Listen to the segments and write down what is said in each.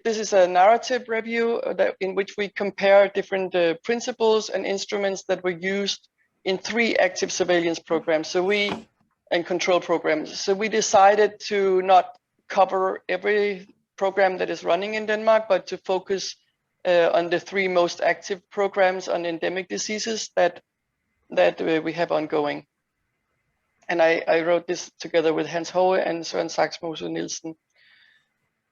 this is a narrative review in which we compare different principles and instruments that were used in 3 active surveillance programs. And control programs. So we decided to not cover every program that is running in Denmark, but to focus on the 3 most active programs on endemic diseases that we have ongoing. And I wrote this together with Hans Hohe and Søren Saxmose Nielsen.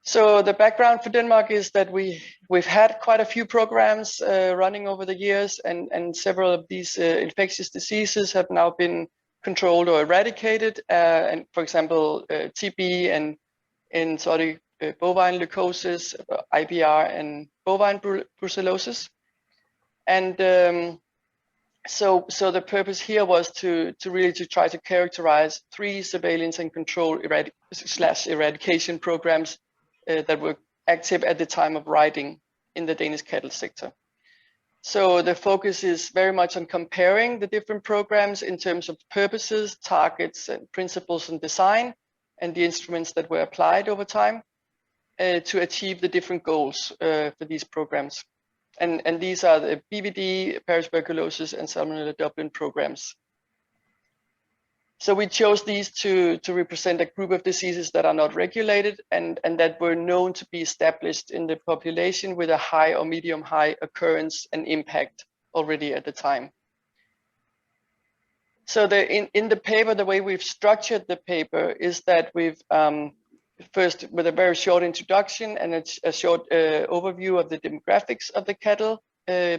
So the background for Denmark is that we've had quite a few programs running over the years, and several of these infectious diseases have now been controlled or eradicated, and for example, TB and bovine leukosis, IBR, and bovine brucellosis. And so the purpose here was to really try to characterize 3 surveillance and control eradication programs that were active at the time of writing in the Danish cattle sector. So the focus is very much on comparing the different programs in terms of purposes, targets, and principles and design, and the instruments that were applied over time to achieve the different goals for these programs. And these are the BVD, paratuberculosis, and Salmonella Dublin programs. So we chose these to represent a group of diseases that are not regulated and that were known to be established in the population with a high or medium high occurrence and impact already at the time. So in the paper, the way we've structured the paper is that we've first, with a very short introduction and a short overview of the demographics of the cattle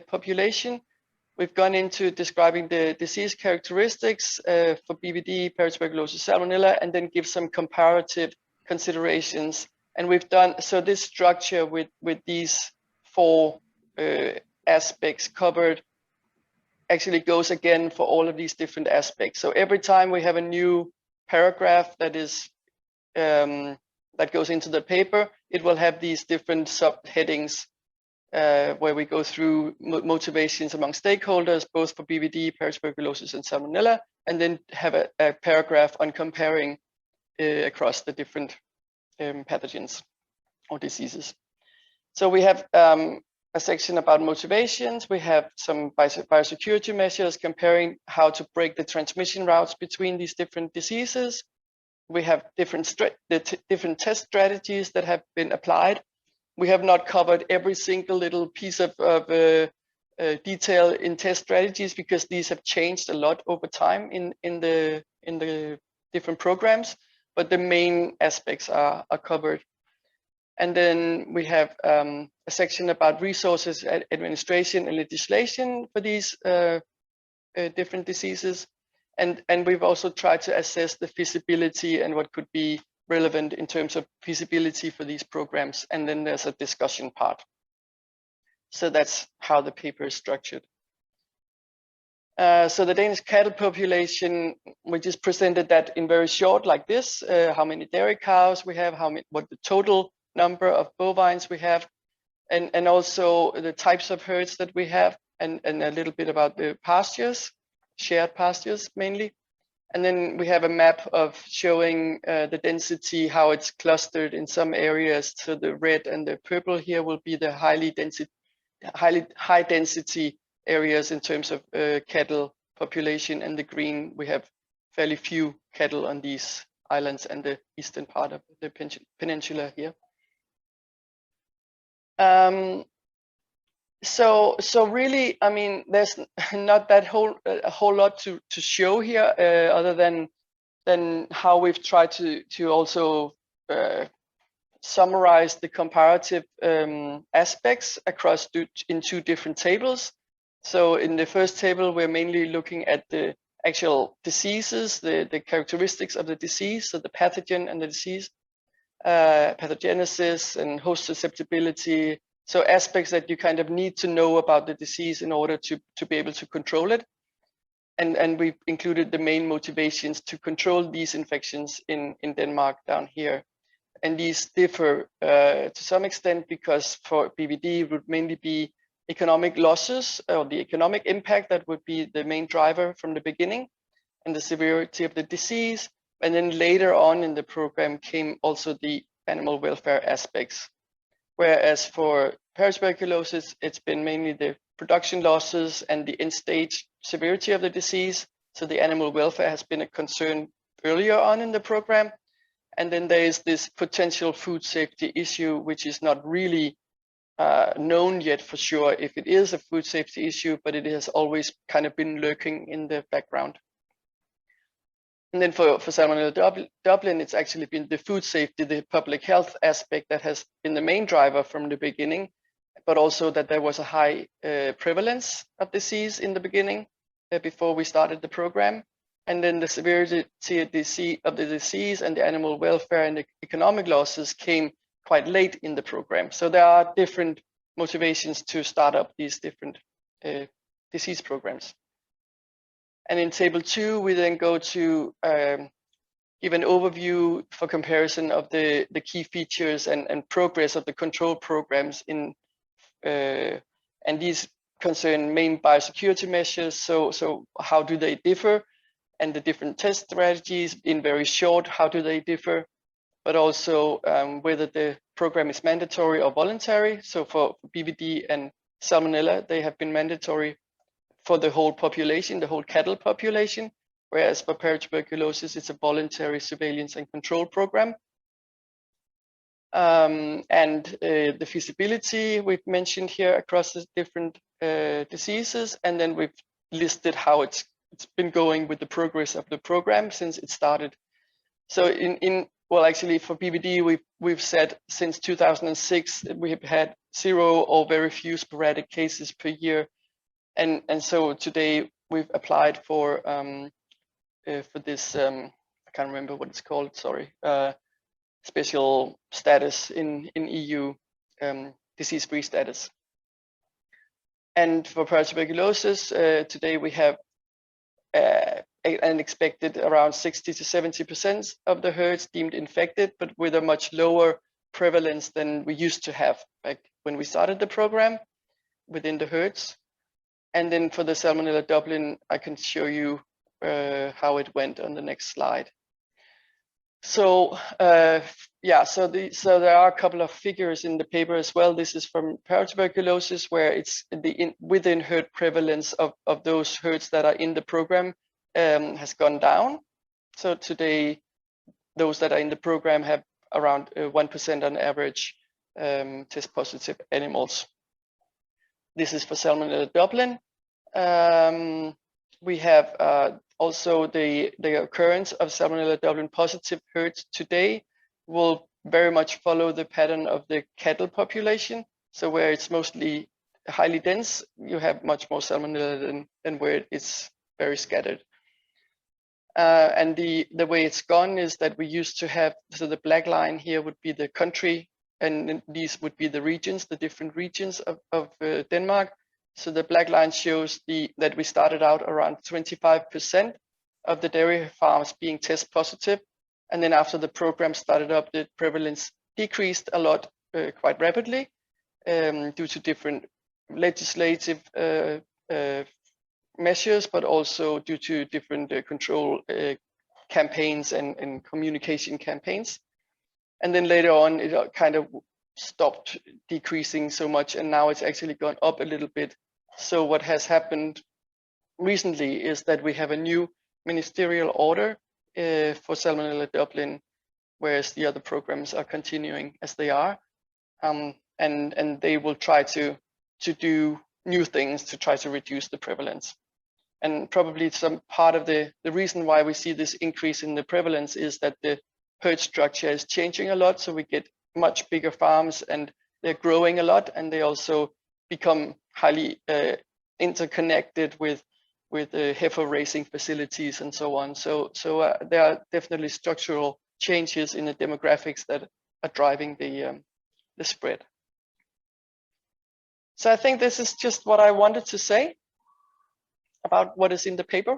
population. We've gone into describing the disease characteristics for BVD, paratuberculosis, salmonella, and then give some comparative considerations. And we've done, so this structure with these 4 aspects covered actually goes again for all of these different aspects. So every time we have a new paragraph that is that goes into the paper, it will have these different subheadings where we go through motivations among stakeholders, both for BVD, paratuberculosis, and salmonella, and then have a paragraph on comparing across the different pathogens or diseases. So we have a section about motivations. We have some biosecurity measures comparing how to break the transmission routes between these different diseases. We have different test strategies that have been applied. We have not covered every single little piece of detail in test strategies because these have changed a lot over time in the different programs, but the main aspects are covered. And then we have a section about resources, administration, and legislation for these different diseases. And we've also tried to assess the feasibility and what could be relevant in terms of feasibility for these programs. And then there's a discussion part. So that's how the paper is structured. So the Danish cattle population, we just presented that in very short like this, how many dairy cows we have, what the total number of bovines we have, and also the types of herds that we have, and a little bit about the pastures, shared pastures mainly. And then we have a map of showing the density, how it's clustered in some areas. So the red and the purple here will be the high density areas in terms of cattle population, and the green, we have fairly few cattle on these islands and the eastern part of the peninsula here. So really, I mean, there's not that a whole lot to show here, other than how we've tried to also summarize the comparative aspects across in 2 different tables. So in the first table, we're mainly looking at the actual diseases, the characteristics of the disease, so the pathogen and the disease, pathogenesis and host susceptibility. So aspects that you kind of need to know about the disease in order to be able to control it. And we've included the main motivations to control these infections in Denmark down here. And these differ to some extent because for BVD it would mainly be economic losses, or the economic impact that would be the main driver from the beginning, and the severity of the disease. And then later on in the program came also the animal welfare aspects. whereas for paratuberculosis, it's been mainly the production losses and the end-stage severity of the disease. So the animal welfare has been a concern earlier on in the program. And then there is this potential food safety issue, which is not really known yet for sure if it is a food safety issue, but it has always kind of been lurking in the background. And then for Salmonella Dublin, it's actually been the food safety, the public health aspect that has been the main driver from the beginning, but also that there was a high prevalence of disease in the beginning before we started the program. And then the severity of the disease and the animal welfare and the economic losses came quite late in the program. So there are different motivations to start up these different disease programs. And in table 2, we then go to give an overview for comparison of the key features and progress of the control programs in, and these concern main biosecurity measures. So how do they differ? And the different test strategies in very short, how do they differ? But also whether the program is mandatory or voluntary. So for BVD and Salmonella, they have been mandatory for the whole population, the whole cattle population, whereas for paratuberculosis, it's a voluntary surveillance and control program. And the feasibility we've mentioned here across the different diseases, and then we've listed how it's been going with the progress of the program since it started. So well, actually for BVD, we've said since 2006 we have had 0 or very few sporadic cases per year, and so today we've applied for this I can't remember what it's called. Sorry, special status in EU, disease-free status. And for paratuberculosis, today we have and expected around 60 to 70% of the herds deemed infected, but with a much lower prevalence than we used to have back when we started the program within the herds. And then for the Salmonella Dublin, I can show you how it went on the next slide. So yeah, so there are a couple of figures in the paper as well. This is from paratuberculosis, where it's within herd prevalence of those herds that are in the program has gone down. So today, those that are in the program have around 1% on average test positive animals. This is for Salmonella Dublin. We have also the occurrence of Salmonella Dublin positive herds today will very much follow the pattern of the cattle population. So where it's mostly highly dense, you have much more Salmonella than where it's very scattered. And the way it's gone is that we used to have, so the black line here would be the country, and these would be the regions, the different regions of Denmark. So the black line shows that we started out around 25% of the dairy farms being test positive. And then after the program started up, the prevalence decreased a lot, quite rapidly, due to different legislative measures, but also due to different control campaigns and communication campaigns. And then later on, it kind of stopped decreasing so much, and now it's actually gone up a little bit. So what has happened recently is that we have a new ministerial order for Salmonella Dublin, whereas the other programs are continuing as they are, and they will try to do new things to try to reduce the prevalence. And probably some part of the reason why we see this increase in the prevalence is that the herd structure is changing a lot. So we get much bigger farms and they're growing a lot, and they also become highly interconnected with heifer raising facilities and so on. So there are definitely structural changes in the demographics that are driving the spread. So I think this is just what I wanted to say about what is in the paper.